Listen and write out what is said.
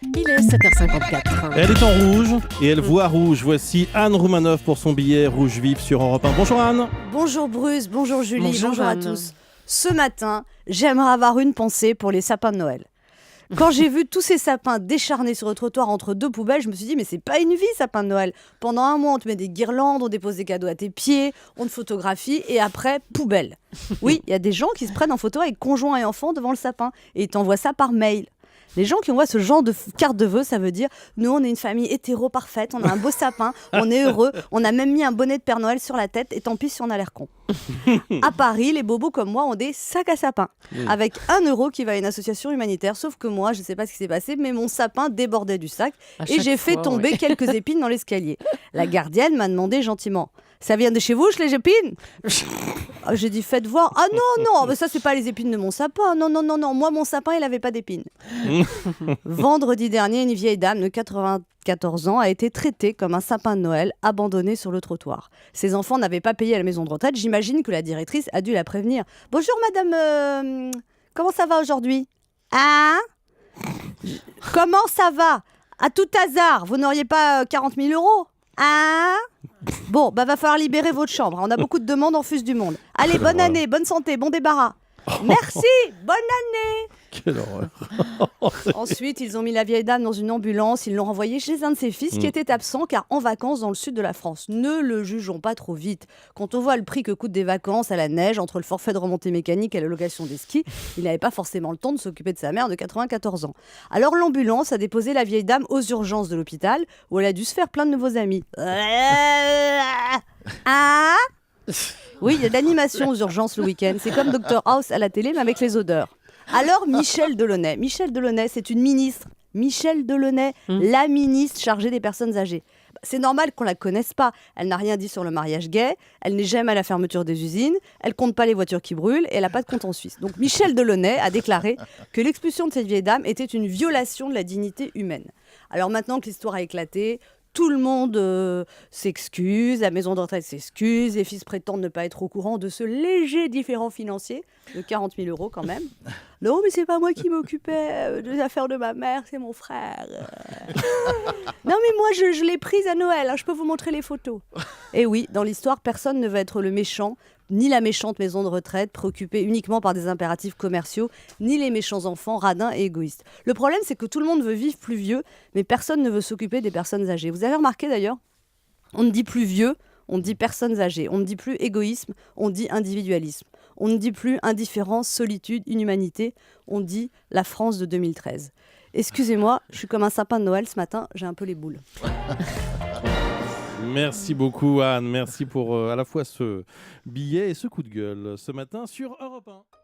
Il est 7h54. Elle est en rouge et elle voit rouge. Voici Anne Roumanoff pour son billet rouge vif sur Europe 1. Bonjour Anne. Bonjour Bruce, bonjour Julie, bonjour à Anne. tous. Ce matin, j'aimerais avoir une pensée pour les sapins de Noël. Quand j'ai vu tous ces sapins décharnés sur le trottoir entre deux poubelles, je me suis dit mais c'est pas une vie sapin de Noël. Pendant un mois on te met des guirlandes, on dépose des cadeaux à tes pieds, on te photographie et après poubelle. Oui, il y a des gens qui se prennent en photo avec conjoint et enfant devant le sapin et ils t'envoient ça par mail. Les gens qui envoient ce genre de carte de vœux, ça veut dire nous on est une famille hétéro parfaite, on a un beau sapin, on est heureux, on a même mis un bonnet de Père Noël sur la tête et tant pis si on a l'air con. À Paris, les bobos comme moi ont des sacs à sapin avec 1 euro qui va à une association humanitaire. Sauf que moi, je ne sais pas ce qui s'est passé, mais mon sapin débordait du sac et j'ai fait tomber quelques épines dans l'escalier. La gardienne m'a demandé gentiment ça vient de chez vous, les épines? J'ai dit faites voir. Ah non, mais ça c'est pas les épines de mon sapin. Non, moi mon sapin il avait pas d'épines. Vendredi dernier, une vieille dame de 94 ans a été traitée comme un sapin de Noël abandonné sur le trottoir. Ses enfants n'avaient pas payé à la maison de retraite. J'imagine que la directrice a dû la prévenir. Bonjour madame, comment ça va aujourd'hui? Hein? Comment ça va? À tout hasard, vous n'auriez pas 40 000 euros? Hein? Bon, va falloir libérer votre chambre. On a beaucoup de demandes, on fuse du monde. Allez, bonne année, bonne santé, bon débarras. Merci, bonne année. Quelle horreur. Ensuite, ils ont mis la vieille dame dans une ambulance. Ils l'ont renvoyée chez un de ses fils qui était absent car en vacances dans le sud de la France. Ne le jugeons pas trop vite. Quand on voit le prix que coûtent des vacances à la neige, entre le forfait de remontée mécanique et la location des skis, il n'avait pas forcément le temps de s'occuper de sa mère de 94 ans. Alors l'ambulance a déposé la vieille dame aux urgences de l'hôpital où elle a dû se faire plein de nouveaux amis. Ah? Oui, il y a de l'animation aux urgences le week-end. C'est comme Dr House à la télé, mais avec les odeurs. Alors, Michel Delaunay. Michel Delaunay, c'est une ministre. Michel Delaunay, la ministre chargée des personnes âgées. C'est normal qu'on ne la connaisse pas. Elle n'a rien dit sur le mariage gay. Elle n'est jamais à la fermeture des usines. Elle compte pas les voitures qui brûlent. Et elle n'a pas de compte en Suisse. Donc, Michel Delaunay a déclaré que l'expulsion de cette vieille dame était une violation de la dignité humaine. Alors maintenant que l'histoire a éclaté, tout le monde s'excuse, la maison de retraite s'excuse, les fils prétendent ne pas être au courant de ce léger différend financier de 40 000 euros quand même. Non, mais c'est pas moi qui m'occupais des affaires de ma mère, c'est mon frère. Non, mais moi je l'ai prise à Noël, hein, je peux vous montrer les photos. Et oui, dans l'histoire, personne ne va être le méchant, ni la méchante maison de retraite préoccupée uniquement par des impératifs commerciaux, ni les méchants enfants radins et égoïstes. Le problème, c'est que tout le monde veut vivre plus vieux, mais personne ne veut s'occuper des personnes âgées. Vous avez remarqué d'ailleurs, on ne dit plus vieux, on dit personnes âgées. On ne dit plus égoïsme, on dit individualisme. On ne dit plus indifférence, solitude, inhumanité, on dit la France de 2013. Excusez-moi, je suis comme un sapin de Noël ce matin, j'ai un peu les boules. Merci beaucoup Anne, merci pour à la fois ce billet et ce coup de gueule ce matin sur Europe 1.